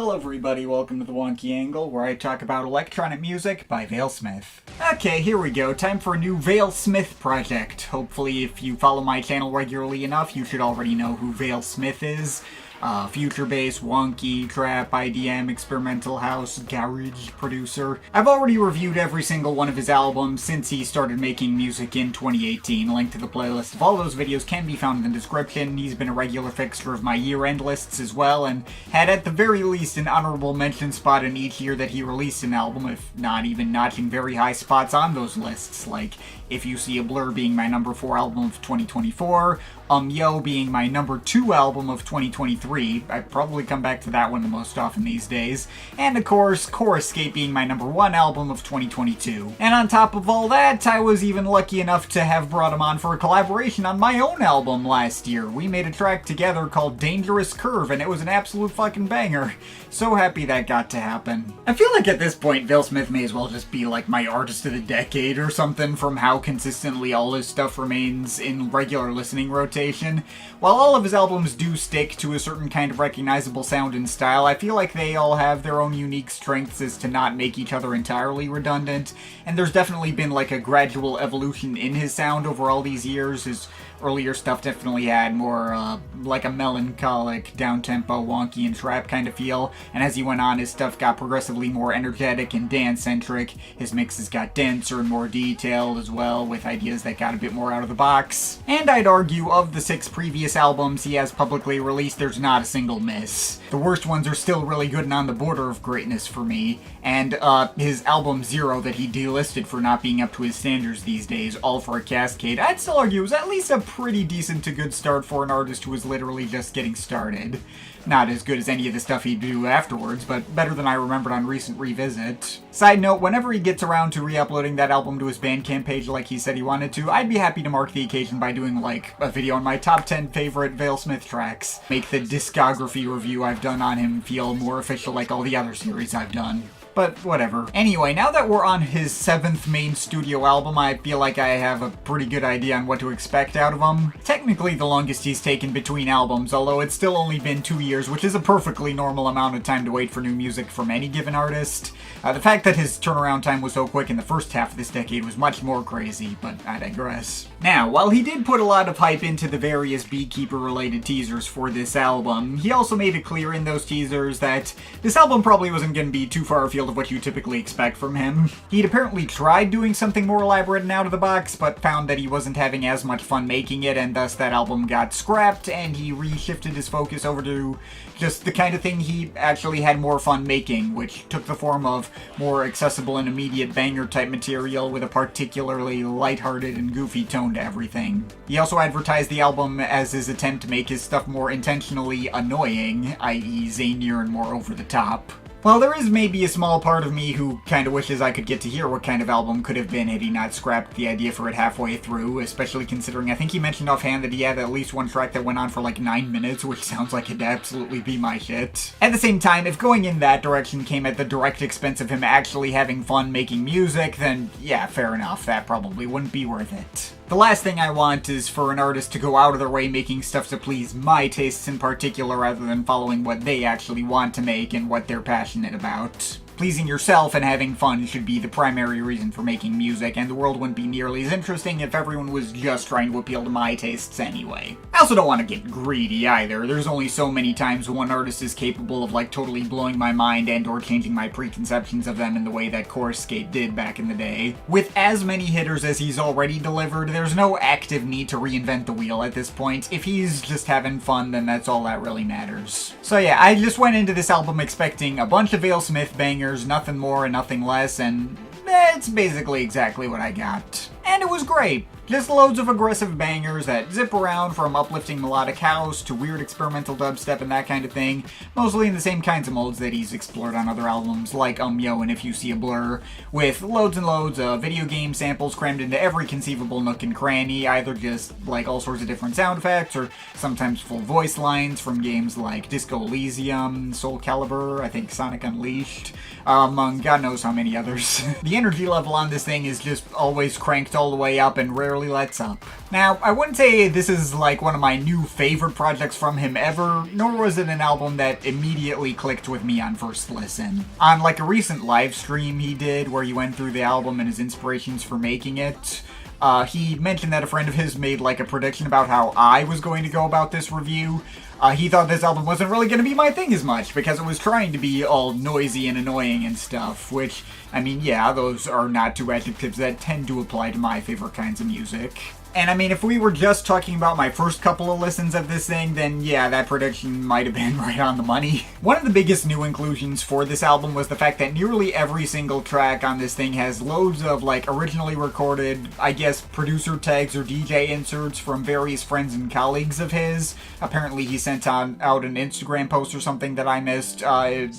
Hello everybody, welcome to the Wonky Angle, where I talk about electronic music by Vale-Smith. Okay, here we go, time for a new Vale-Smith project. Hopefully if you follow my channel regularly enough, you should already know who Vale-Smith is. Future bass, wonky, trap, IDM, experimental house, garage producer. I've already reviewed every single one of his albums since he started making music in 2018. A link to the playlist of all those videos can be found in the description. He's been a regular fixture of my year-end lists as well, and had at the very least an honorable mention spot in each year that he released an album, if not even notching very high spots on those lists, like If You See a Blur being my number 4 album of 2024, Yo being my number 2 album of 2023, I'd probably come back to that one the most often these days, and of course, Choruscape being my number 1 album of 2022. And on top of all that, I was even lucky enough to have brought him on for a collaboration on my own album last year. We made a track together called Dangerous Curve, and it was an absolute fucking banger. So happy that got to happen. I feel like at this point, Vale-Smith may as well just be like my artist of the decade or something from how consistently all his stuff remains in regular listening rotation. While all of his albums do stick to a certain kind of recognizable sound and style, I feel like they all have their own unique strengths as to not make each other entirely redundant, and there's definitely been like a gradual evolution in his sound over all these years. His earlier stuff definitely had more like a melancholic, down-tempo, wonky and trap kind of feel, and as he went on, his stuff got progressively more energetic and dance-centric. His mixes got denser and more detailed as well, with ideas that got a bit more out of the box. And I'd argue of the 6 previous albums he has publicly released, there's not a single miss. The worst ones are still really good and on the border of greatness for me, and his album Zero that he delisted for not being up to his standards these days, All for a Cascade, I'd still argue was at least a pretty decent to good start for an artist who was literally just getting started. Not as good as any of the stuff he'd do afterwards, but better than I remembered on recent revisit. Side note, whenever he gets around to re-uploading that album to his Bandcamp page like he said he wanted to, I'd be happy to mark the occasion by doing like a video on my top 10 favorite Vale-Smith tracks. Make the discography review I've done on him feel more official like all the other series I've done. But whatever. Anyway, now that we're on his 7th main studio album, I feel like I have a pretty good idea on what to expect out of him. Technically the longest he's taken between albums, although it's still only been 2 years, which is a perfectly normal amount of time to wait for new music from any given artist. The fact that his turnaround time was so quick in the first half of this decade was much more crazy, but I digress. Now, while he did put a lot of hype into the various Beekeeper-related teasers for this album, he also made it clear in those teasers that this album probably wasn't going to be too far afield of what you typically expect from him. He'd apparently tried doing something more elaborate and out of the box, but found that he wasn't having as much fun making it, and thus that album got scrapped, and he reshifted his focus over to just the kind of thing he actually had more fun making, which took the form of more accessible and immediate banger-type material with a particularly lighthearted and goofy tone to everything. He also advertised the album as his attempt to make his stuff more intentionally annoying, i.e. zanier and more over-the-top. While there is maybe a small part of me who kinda wishes I could get to hear what kind of album could have been had he not scrapped the idea for it halfway through, especially considering I think he mentioned offhand that he had at least one track that went on for like 9 minutes, which sounds like it'd absolutely be my shit. At the same time, if going in that direction came at the direct expense of him actually having fun making music, then yeah, fair enough, that probably wouldn't be worth it. The last thing I want is for an artist to go out of their way making stuff to please my tastes in particular rather than following what they actually want to make and what they're passionate about. Pleasing yourself and having fun should be the primary reason for making music, and the world wouldn't be nearly as interesting if everyone was just trying to appeal to my tastes anyway. I also don't want to get greedy either. There's only so many times one artist is capable of like totally blowing my mind and or changing my preconceptions of them in the way that Choruscape did back in the day. With as many hitters as he's already delivered, there's no active need to reinvent the wheel at this point. If he's just having fun, then that's all that really matters. So yeah, I just went into this album expecting a bunch of Vale-Smith bangers, nothing more and nothing less, and it's basically exactly what I got. And it was great. Just loads of aggressive bangers that zip around from uplifting melodic house to weird experimental dubstep and that kind of thing, mostly in the same kinds of molds that he's explored on other albums like Yo and If You See a Blur, with loads and loads of video game samples crammed into every conceivable nook and cranny, either just like all sorts of different sound effects or sometimes full voice lines from games like Disco Elysium, Soul Calibur, I think Sonic Unleashed, among God knows how many others. The energy level on this thing is just always cranked all the way up and rarely really lets up. Now, I wouldn't say this is like one of my new favorite projects from him ever, nor was it an album that immediately clicked with me on first listen. On like a recent live stream he did where he went through the album and his inspirations for making it, he mentioned that a friend of his made like a prediction about how I was going to go about this review. He thought this album wasn't really going to be my thing as much because it was trying to be all noisy and annoying and stuff, which, I mean, yeah, those are not two adjectives that tend to apply to my favorite kinds of music. And I mean, if we were just talking about my first couple of listens of this thing, then yeah, that prediction might have been right on the money. One of the biggest new inclusions for this album was the fact that nearly every single track on this thing has loads of, like, originally recorded, I guess, producer tags or DJ inserts from various friends and colleagues of his. Apparently he sent out an Instagram post or something that I missed,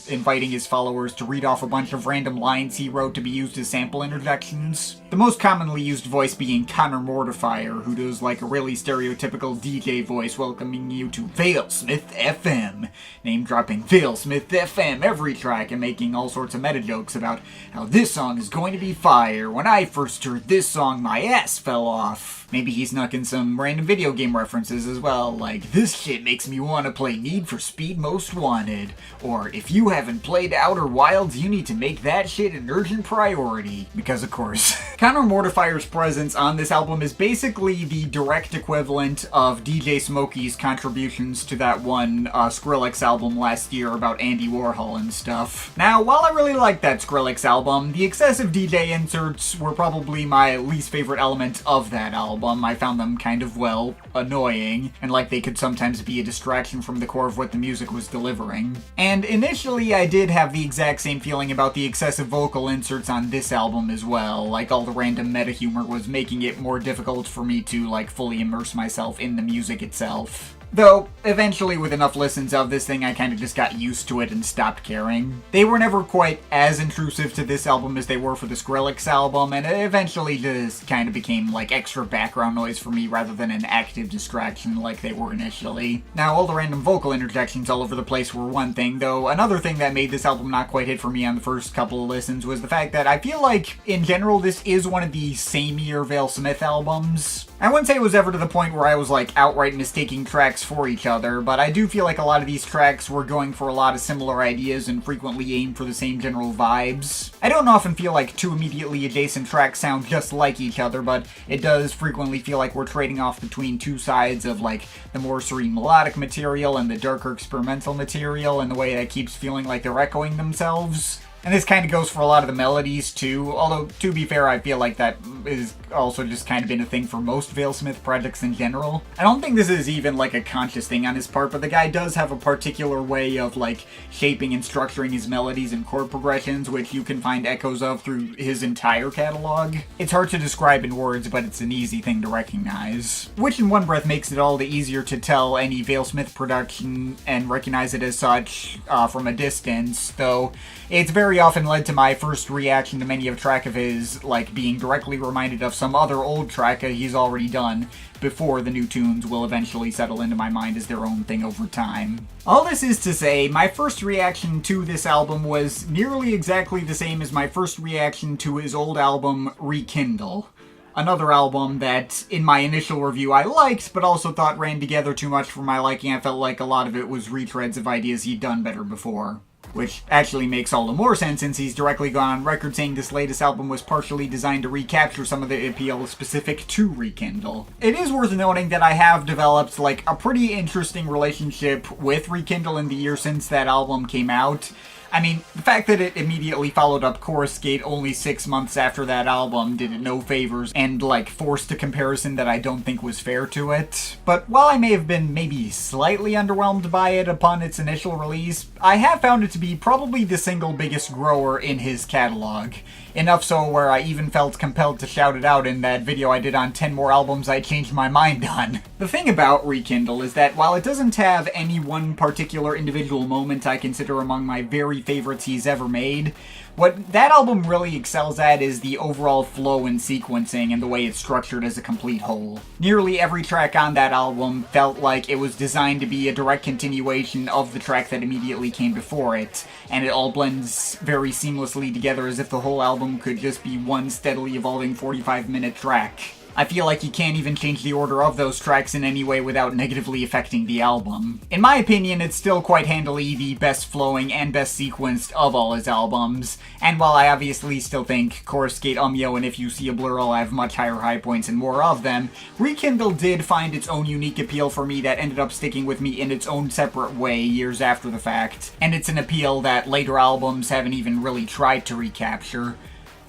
inviting his followers to read off a bunch of random lines he wrote to be used as sample interjections. The most commonly used voice being Connor Mortifier, who does like a really stereotypical DJ voice welcoming you to Vale-Smith FM, name dropping Vale-Smith FM every track and making all sorts of meta jokes about how this song is going to be fire. When I first heard this song, my ass fell off. Maybe he snuck in some random video game references as well, like, this shit makes me want to play Need for Speed Most Wanted, or if you haven't played Outer Wilds, you need to make that shit an urgent priority. Because of course. Connor Mortifier's presence on this album is basically the direct equivalent of DJ Smokey's contributions to that one Skrillex album last year about Andy Warhol and stuff. Now, while I really like that Skrillex album, the excessive DJ inserts were probably my least favorite element of that album. I found them kind of, well, annoying, and like they could sometimes be a distraction from the core of what the music was delivering. And initially I did have the exact same feeling about the excessive vocal inserts on this album as well, like all the random meta humor was making it more difficult for me to like fully immerse myself in the music itself. Though, eventually with enough listens of this thing, I kind of just got used to it and stopped caring. They were never quite as intrusive to this album as they were for the Skrillex album, and it eventually just kind of became like extra background noise for me rather than an active distraction like they were initially. Now, all the random vocal interjections all over the place were one thing, though another thing that made this album not quite hit for me on the first couple of listens was the fact that I feel like, in general, this is one of the sameier Vale-Smith albums. I wouldn't say it was ever to the point where I was like outright mistaking tracks for each other, but I do feel like a lot of these tracks were going for a lot of similar ideas and frequently aimed for the same general vibes. I don't often feel like two immediately adjacent tracks sound just like each other, but it does frequently feel like we're trading off between two sides of like the more serene melodic material and the darker experimental material in the way that keeps feeling like they're echoing themselves. And this kind of goes for a lot of the melodies too, although to be fair I feel like that is also just kind of been a thing for most Vale-Smith projects in general. I don't think this is even like a conscious thing on his part, but the guy does have a particular way of like shaping and structuring his melodies and chord progressions, which you can find echoes of through his entire catalog. It's hard to describe in words, but it's an easy thing to recognize. Which in one breath makes it all the easier to tell any Vale-Smith production and recognize it as such from a distance, though it's very often led to my first reaction to many of track of his, like being directly reminded of some other old track he's already done, before the new tunes will eventually settle into my mind as their own thing over time. All this is to say, my first reaction to this album was nearly exactly the same as my first reaction to his old album, Rekindle. Another album that, in my initial review, I liked, but also thought ran together too much for my liking. I felt like a lot of it was retreads of ideas he'd done better before. Which actually makes all the more sense since he's directly gone on record saying this latest album was partially designed to recapture some of the appeal specific to Rekindle. It is worth noting that I have developed like a pretty interesting relationship with Rekindle in the year since that album came out. I mean, the fact that it immediately followed up Chorus Gate only 6 months after that album did it no favors and, like, forced a comparison that I don't think was fair to it. But while I may have been maybe slightly underwhelmed by it upon its initial release, I have found it to be probably the single biggest grower in his catalog. Enough so where I even felt compelled to shout it out in that video I did on 10 more albums I changed my mind on. The thing about Rekindle is that while it doesn't have any one particular individual moment I consider among my very favorites he's ever made, what that album really excels at is the overall flow and sequencing and the way it's structured as a complete whole. Nearly every track on that album felt like it was designed to be a direct continuation of the track that immediately came before it, and it all blends very seamlessly together as if the whole album could just be one steadily evolving 45-minute track. I feel like you can't even change the order of those tracks in any way without negatively affecting the album. In my opinion, it's still quite handily the best flowing and best sequenced of all his albums, and while I obviously still think Chorus Gate, Umyo, and If You See a Blur all have much higher high points and more of them, Rekindle did find its own unique appeal for me that ended up sticking with me in its own separate way years after the fact, and it's an appeal that later albums haven't even really tried to recapture.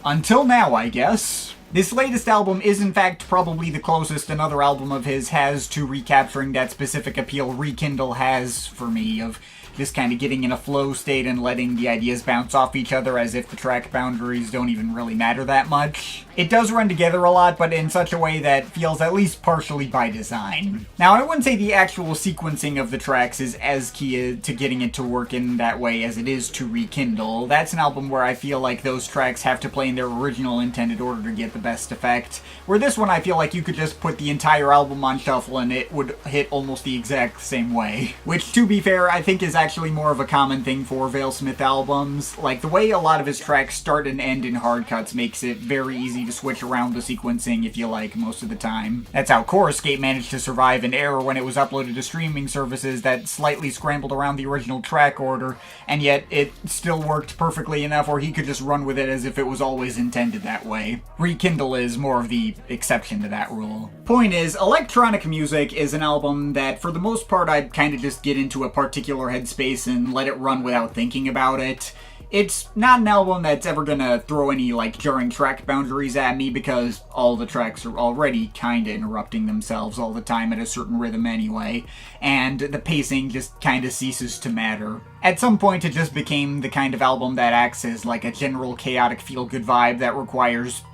Until now, I guess. This latest album is in fact probably the closest another album of his has to recapturing that specific appeal Rekindle has for me, of just kind of getting in a flow state and letting the ideas bounce off each other as if the track boundaries don't even really matter that much. It does run together a lot, but in such a way that feels at least partially by design. Now, I wouldn't say the actual sequencing of the tracks is as key to getting it to work in that way as it is to Rekindle. That's an album where I feel like those tracks have to play in their original intended order to get the best effect, where this one I feel like you could just put the entire album on shuffle and it would hit almost the exact same way. Which, to be fair, I think is actually more of a common thing for Vale-Smith albums. Like, the way a lot of his tracks start and end in hard cuts makes it very easy to switch around the sequencing if you like most of the time. That's how Chorus Gate managed to survive an error when it was uploaded to streaming services that slightly scrambled around the original track order, and yet it still worked perfectly enough where he could just run with it as if it was always intended that way. Rekindle is more of the exception to that rule. Point is, electronic music is an album that for the most part I'd kind of just get into a particular headspace and let it run without thinking about it. It's not an album that's ever gonna throw any, like, jarring track boundaries at me because all the tracks are already kinda interrupting themselves all the time at a certain rhythm anyway, and the pacing just kinda ceases to matter. At some point, it just became the kind of album that acts as, like, a general chaotic feel-good vibe that requires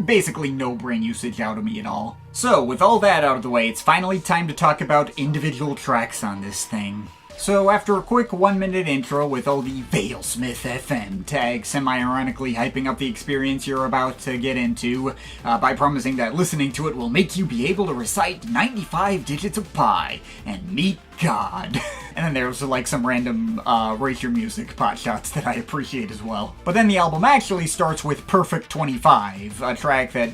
basically no brain usage out of me at all. So, with all that out of the way, it's finally time to talk about individual tracks on this thing. So after a quick 1-minute intro with all the Vale-Smith FM tags semi-ironically hyping up the experience you're about to get into by promising that listening to it will make you be able to recite 95 digits of pi and meet God. And then there's like some random Erasure music pot shots that I appreciate as well. But then the album actually starts with Perfect 25, a track that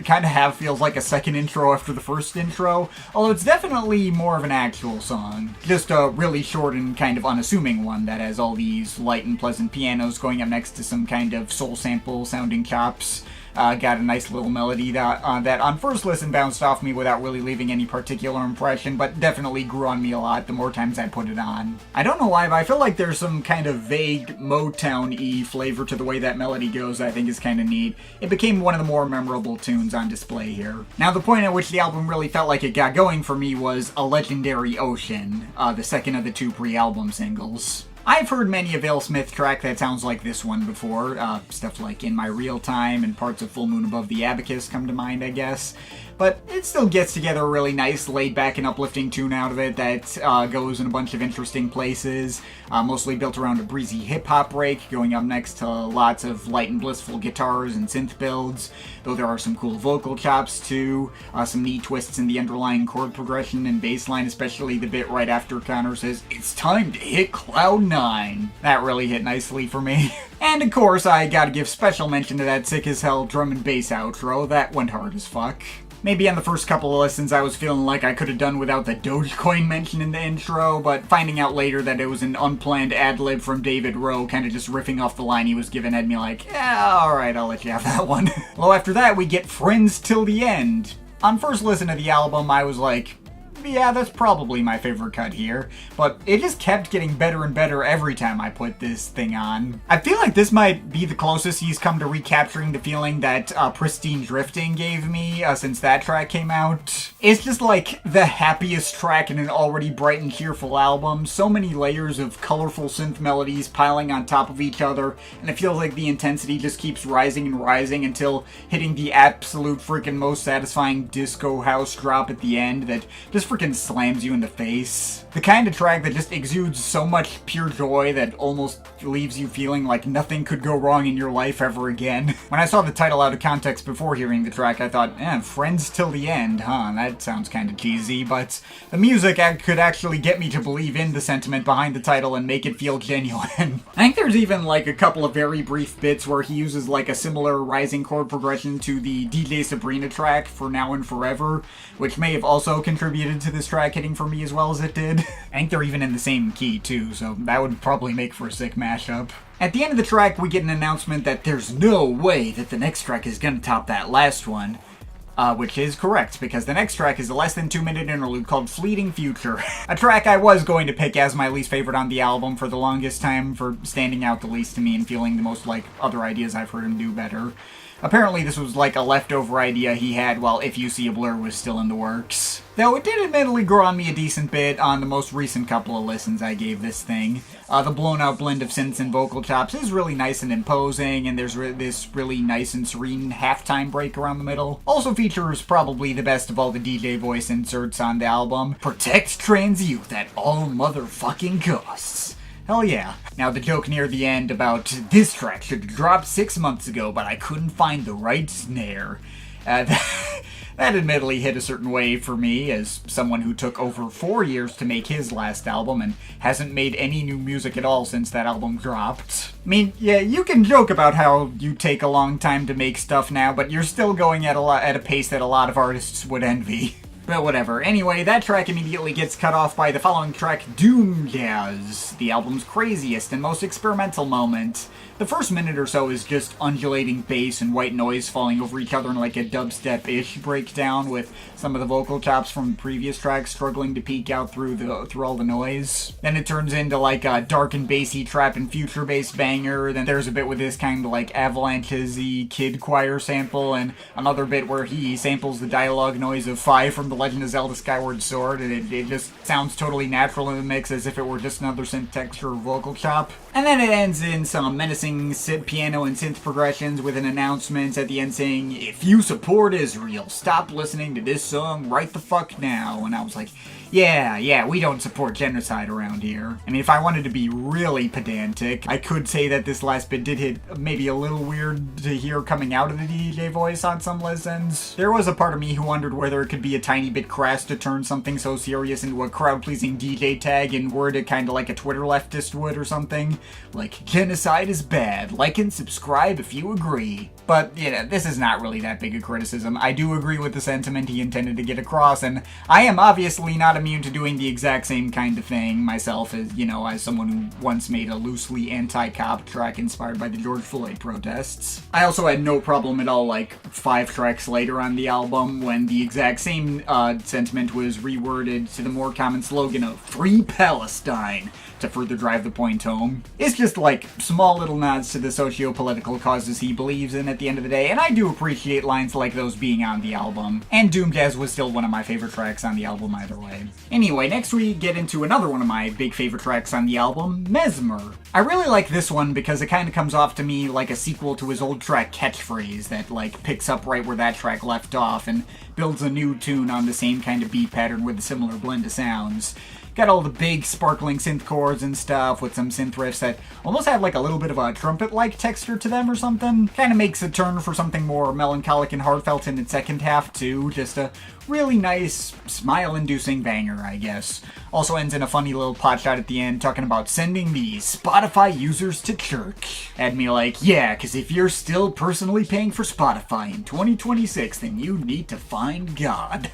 kind of feels like a second intro after the first intro, although it's definitely more of an actual song. Just a really short and kind of unassuming one that has all these light and pleasant pianos going up next to some kind of soul sample sounding chops. Got a nice little melody that on first listen bounced off me without really leaving any particular impression, but definitely grew on me a lot the more times I put it on. I don't know why, but I feel like there's some kind of vague Motown-y flavor to the way that melody goes I think is kind of neat. It became one of the more memorable tunes on display here. Now, the point at which the album really felt like it got going for me was A Legendary Ocean, the second of the two pre-album singles. I've heard many a Vale-Smith track that sounds like this one before. Stuff like In My Real Time and parts of Full Moon Above the Abacus come to mind, I guess. But it still gets together a really nice, laid-back and uplifting tune out of it that goes in a bunch of interesting places, mostly built around a breezy hip-hop break, going up next to lots of light and blissful guitars and synth builds, though there are some cool vocal chops too, some neat twists in the underlying chord progression and bass line, especially the bit right after Connor says, "It's time to hit Cloud 9." That really hit nicely for me. And of course, I gotta give special mention to that sick-as-hell drum and bass outro. That went hard as fuck. Maybe on the first couple of listens I was feeling like I could have done without the Dogecoin mention in the intro, but finding out later that it was an unplanned ad-lib from David Rowe kind of just riffing off the line he was given had me like, yeah, alright, I'll let you have that one. Well, after that we get Friends Till the End. On first listen to the album I was like, yeah, that's probably my favorite cut here, but it just kept getting better and better every time I put this thing on. I feel like this might be the closest he's come to recapturing the feeling that Pristine Drifting gave me since that track came out. It's just like the happiest track in an already bright and cheerful album, so many layers of colorful synth melodies piling on top of each other, and it feels like the intensity just keeps rising and rising until hitting the absolute freaking most satisfying disco house drop at the end that just just freaking slams you in the face. The kind of track that just exudes so much pure joy that almost leaves you feeling like nothing could go wrong in your life ever again. When I saw the title out of context before hearing the track, I thought, friends till the end, huh? That sounds kind of cheesy, but the music could actually get me to believe in the sentiment behind the title and make it feel genuine. I think there's even like a couple of very brief bits where he uses like a similar rising chord progression to the DJ Sabrina track, For Now and Forever, which may have also contributed to this track hitting for me as well as it did. I think they're even in the same key too, so that would probably make for a sick mashup. At the end of the track, we get an announcement that there's no way that the next track is gonna top that last one. Which is correct, because the next track is a less than 2-minute interlude called Fleeting Future. A track I was going to pick as my least favorite on the album for the longest time, for standing out the least to me and feeling the most like other ideas I've heard him do better. Apparently this was like a leftover idea he had while If You See a Blur was still in the works. Though it did admittedly grow on me a decent bit on the most recent couple of listens I gave this thing. The blown out blend of synths and vocal chops is really nice and imposing, and there's this really nice and serene halftime break around the middle. Also features probably the best of all the DJ voice inserts on the album. Protect trans youth at all motherfucking costs. Hell yeah. Now the joke near the end about this track should have dropped 6 months ago, but I couldn't find the right snare. That admittedly hit a certain way for me, as someone who took over 4 years to make his last album and hasn't made any new music at all since that album dropped. I mean, yeah, you can joke about how you take a long time to make stuff now, but you're still going at a pace that a lot of artists would envy. But whatever. Anyway, that track immediately gets cut off by the following track, Doom Jazz, the album's craziest and most experimental moment. The first minute or so is just undulating bass and white noise falling over each other in like a dubstep-ish breakdown, with some of the vocal chops from the previous tracks struggling to peek out through all the noise. Then it turns into like a dark and bassy trap and future bass banger. Then there's a bit with this kind of like avalanche-y kid choir sample, and another bit where he samples the dialogue noise of Fi from The Legend of Zelda Skyward Sword, and it just sounds totally natural in the mix, as if it were just another synth texture or vocal chop. And then it ends in some menacing piano and synth progressions with an announcement at the end saying, "If you support Israel, stop listening to this song right the fuck now." And I was like, yeah, we don't support genocide around here. I mean, if I wanted to be really pedantic, I could say that this last bit did hit maybe a little weird to hear coming out of the DJ voice on some listens. There was a part of me who wondered whether it could be a tiny bit crass to turn something so serious into a crowd-pleasing DJ tag and word it kind of like a Twitter leftist would or something. Like, genocide is bad, like and subscribe if you agree. But, this is not really that big a criticism. I do agree with the sentiment he intended to get across, and I am obviously not immune to doing the exact same kind of thing myself, as someone who once made a loosely anti-cop track inspired by the George Floyd protests. I also had no problem at all, like, 5 tracks later on the album, when the exact same sentiment was reworded to the more common slogan of Free Palestine, to further drive the point home. It's just like small little nods to the socio-political causes he believes in at the end of the day, and I do appreciate lines like those being on the album. And Doom Jazz was still one of my favorite tracks on the album either way. Anyway, next we get into another one of my big favorite tracks on the album, Mesmer. I really like this one because it kind of comes off to me like a sequel to his old track Catchphrase that like picks up right where that track left off and builds a new tune on the same kind of beat pattern with a similar blend of sounds. Got all the big sparkling synth chords and stuff with some synth riffs that almost have like a little bit of a trumpet-like texture to them or something. Kind of makes a turn for something more melancholic and heartfelt in its second half too. Just a really nice, smile-inducing banger, I guess. Also ends in a funny little pot shot at the end talking about sending the Spotify users to church. Had me like, yeah, because if you're still personally paying for Spotify in 2026, then you need to find God.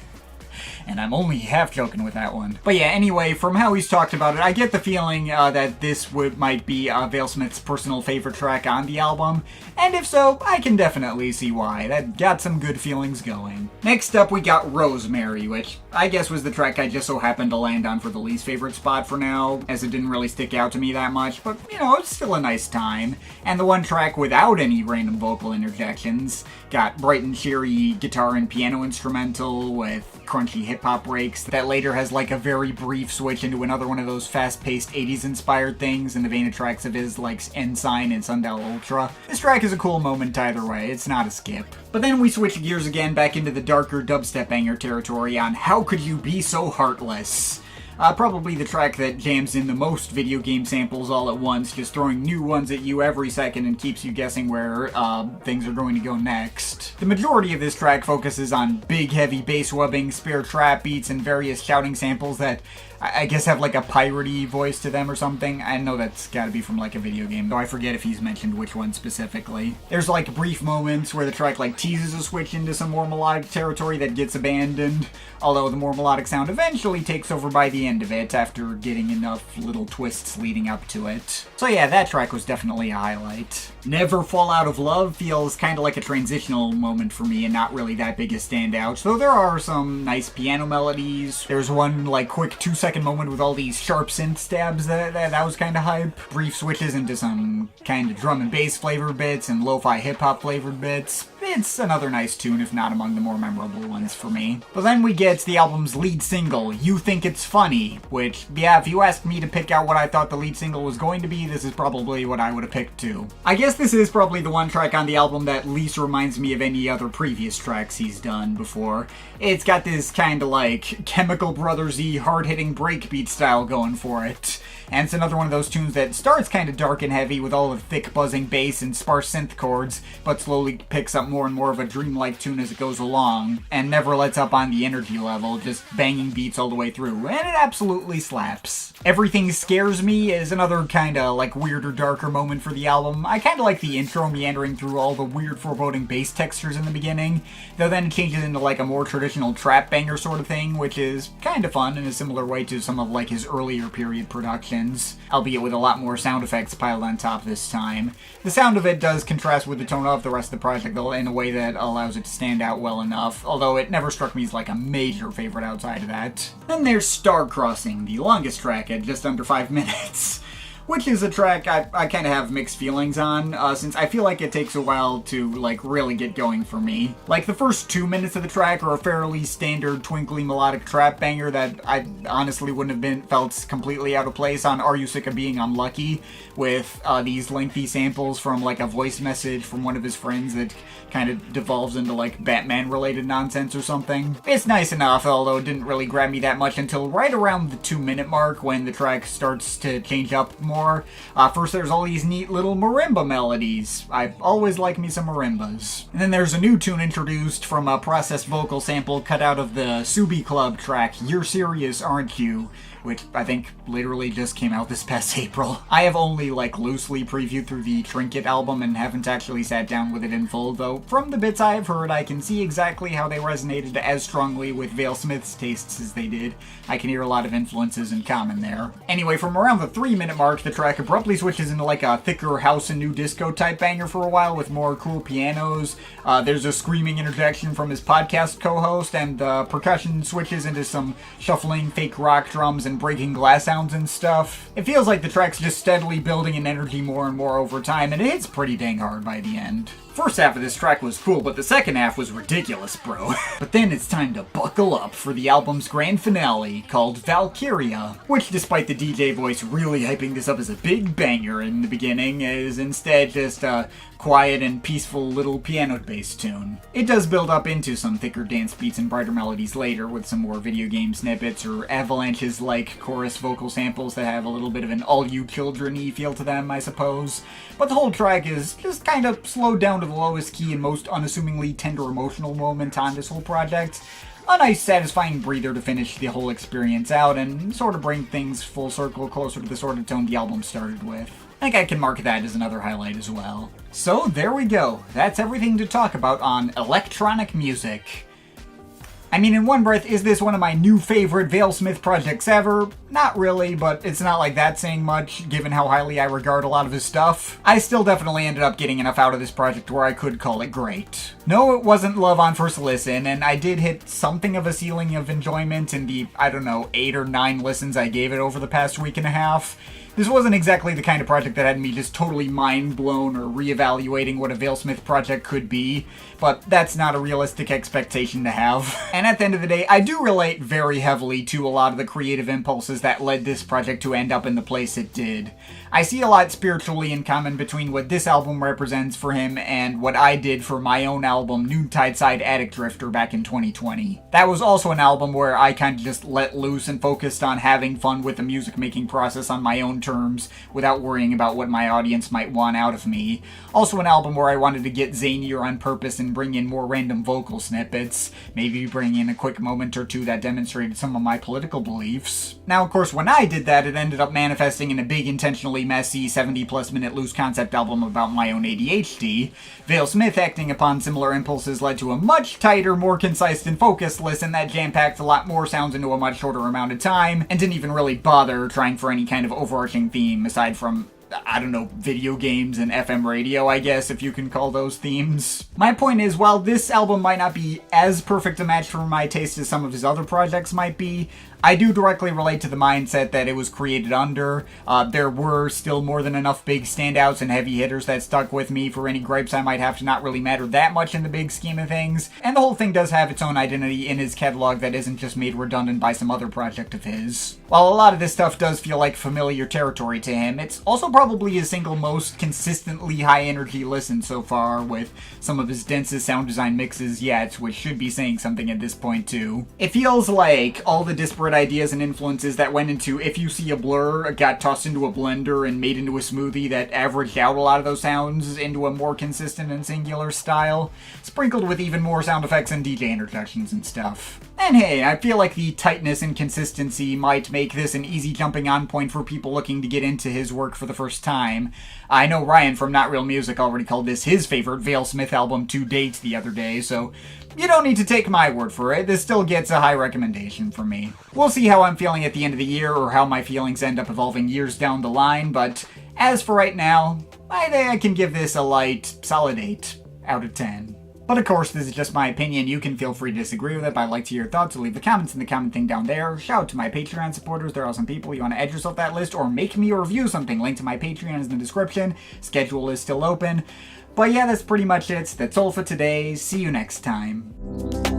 And I'm only half joking with that one. But yeah, anyway, from how he's talked about it, I get the feeling that this might be Vale-Smith's personal favorite track on the album. And if so, I can definitely see why. That got some good feelings going. Next up, we got Rosemary, which I guess was the track I just so happened to land on for the least favorite spot for now, as it didn't really stick out to me that much, but, it's still a nice time. And the one track without any random vocal interjections got bright and cheery guitar and piano instrumental with crunchy hip hip-hop breaks that later has like a very brief switch into another one of those fast-paced 80s inspired things in the vein of tracks of his like Ensign and Sundial Ultra. This track is a cool moment either way, it's not a skip. But then we switch gears again back into the darker dubstep banger territory on How Could You Be So Heartless? Probably the track that jams in the most video game samples all at once, just throwing new ones at you every second and keeps you guessing where things are going to go next. The majority of this track focuses on big heavy bass wubbing, spare trap beats, and various shouting samples that I guess have like a piratey voice to them or something. I know that's gotta be from like a video game, though I forget if he's mentioned which one specifically. There's like brief moments where the track like teases a switch into some more melodic territory that gets abandoned, although the more melodic sound eventually takes over by the end of it after getting enough little twists leading up to it. So yeah, that track was definitely a highlight. Never Fall Out of Love feels kind of like a transitional moment for me and not really that big a standout, though there are some nice piano melodies. There's one like quick 2-second moment with all these sharp synth stabs that was kind of hype. Brief switches into some kind of drum and bass flavored bits and lo-fi hip-hop flavored bits. It's another nice tune, if not among the more memorable ones for me. But then we get the album's lead single, You Think It's Funny, which, yeah, if you asked me to pick out what I thought the lead single was going to be, this is probably what I would have picked too. I guess this is probably the one track on the album that least reminds me of any other previous tracks he's done before. It's got this kind of like Chemical Brothers-y, hard-hitting breakbeat style going for it. And it's another one of those tunes that starts kind of dark and heavy with all the thick buzzing bass and sparse synth chords, but slowly picks up more and more of a dreamlike tune as it goes along, and never lets up on the energy level, just banging beats all the way through, and it absolutely slaps. Everything Scares Me is another kind of like weirder, darker moment for the album. I kind of like the intro meandering through all the weird foreboding bass textures in the beginning, though then it changes into like a more traditional trap banger sort of thing, which is kind of fun in a similar way to some of like his earlier period productions, albeit with a lot more sound effects piled on top this time. The sound of it does contrast with the tone of the rest of the project though, in a way that allows it to stand out well enough, although it never struck me as like a major favorite outside of that. Then there's Starcrossing, the longest track at just under 5 minutes. Which is a track I kind of have mixed feelings on, since I feel like it takes a while to, like, really get going for me. Like, the first 2 minutes of the track are a fairly standard twinkly melodic trap banger that I honestly wouldn't have felt completely out of place on Are You Sick of Being Unlucky, with these lengthy samples from, like, a voice message from one of his friends that kind of devolves into, like, Batman-related nonsense or something. It's nice enough, although it didn't really grab me that much until right around the 2-minute mark when the track starts to change up more. First there's all these neat little marimba melodies. I always like me some marimbas. And then there's a new tune introduced from a processed vocal sample cut out of the Subi Club track, You're Serious, Aren't You?, which I think literally just came out this past April. I have only like loosely previewed through the Trinket album and haven't actually sat down with it in full, though from the bits I have heard I can see exactly how they resonated as strongly with Vale-Smith's tastes as they did. I can hear a lot of influences in common there. Anyway, from around the 3-minute mark, the track abruptly switches into like a thicker house and new disco type banger for a while with more cool pianos. There's a screaming interjection from his podcast co-host, and the percussion switches into some shuffling fake rock drums and breaking glass sounds and stuff. It feels like the track's just steadily building in energy more and more over time, and it hits pretty dang hard by the end. First half of this track was cool, but the second half was ridiculous, bro. But then it's time to buckle up for the album's grand finale, called Valkyria, which, despite the DJ voice really hyping this up as a big banger in the beginning, is instead just a quiet and peaceful little piano-based tune. It does build up into some thicker dance beats and brighter melodies later, with some more video game snippets or Avalanches-like chorus vocal samples that have a little bit of an all-you-children-y feel to them, I suppose. But the whole track is just kind of slowed down to the lowest key and most unassumingly tender emotional moment on this whole project. A nice satisfying breather to finish the whole experience out and sort of bring things full circle closer to the sort of tone the album started with. I think I can mark that as another highlight as well. So there we go. That's everything to talk about on electronic music. I mean, in one breath, is this one of my new favorite Vale-Smith projects ever? Not really, but it's not like that saying much, given how highly I regard a lot of his stuff. I still definitely ended up getting enough out of this project where I could call it great. No, it wasn't love on first listen, and I did hit something of a ceiling of enjoyment in the, 8 or 9 listens I gave it over the past week and a half. This wasn't exactly the kind of project that had me just totally mind blown or reevaluating what a Vale-Smith project could be, but that's not a realistic expectation to have. And at the end of the day, I do relate very heavily to a lot of the creative impulses that led this project to end up in the place it did. I see a lot spiritually in common between what this album represents for him and what I did for my own album, Noontide Side Attic Drifter, back in 2020. That was also an album where I kind of just let loose and focused on having fun with the music making process on my own terms without worrying about what my audience might want out of me. Also an album where I wanted to get zanier on purpose and bring in more random vocal snippets, maybe bring in a quick moment or two that demonstrated some of my political beliefs. Now, of course, when I did that, it ended up manifesting in a big, intentionally messy, 70-plus minute loose concept album about my own ADHD. Vale-Smith acting upon similar impulses led to a much tighter, more concise and focused listen that jam-packed a lot more sounds into a much shorter amount of time, and didn't even really bother trying for any kind of overarching theme aside from, I don't know, video games and FM radio, I guess, if you can call those themes. My point is, while this album might not be as perfect a match for my taste as some of his other projects might be, I do directly relate to the mindset that it was created under. There were still more than enough big standouts and heavy hitters that stuck with me for any gripes I might have to not really matter that much in the big scheme of things, and the whole thing does have its own identity in his catalog that isn't just made redundant by some other project of his. While a lot of this stuff does feel like familiar territory to him, it's also probably his single most consistently high-energy listen so far, with some of his densest sound design mixes yet, which should be saying something at this point too. It feels like all the disparate ideas and influences that went into If You See a Blur got tossed into a blender and made into a smoothie that averaged out a lot of those sounds into a more consistent and singular style, sprinkled with even more sound effects and DJ introductions and stuff. And hey, I feel like the tightness and consistency might make this an easy jumping on point for people looking to get into his work for the first time. I know Ryan from Not Real Music already called this his favorite Vale-Smith album to date the other day, so you don't need to take my word for it. This still gets a high recommendation from me. We'll see how I'm feeling at the end of the year or how my feelings end up evolving years down the line, but as for right now, I think I can give this a light, solid 8 out of 10. But of course, this is just my opinion. You can feel free to disagree with it, but I'd like to hear your thoughts, so leave the comments in the comment thing down there. Shout out to my Patreon supporters. There are some people you want to add yourself that list, or make me review something. Link to my Patreon is in the description. Schedule is still open. But yeah, that's pretty much it. That's all for today. See you next time.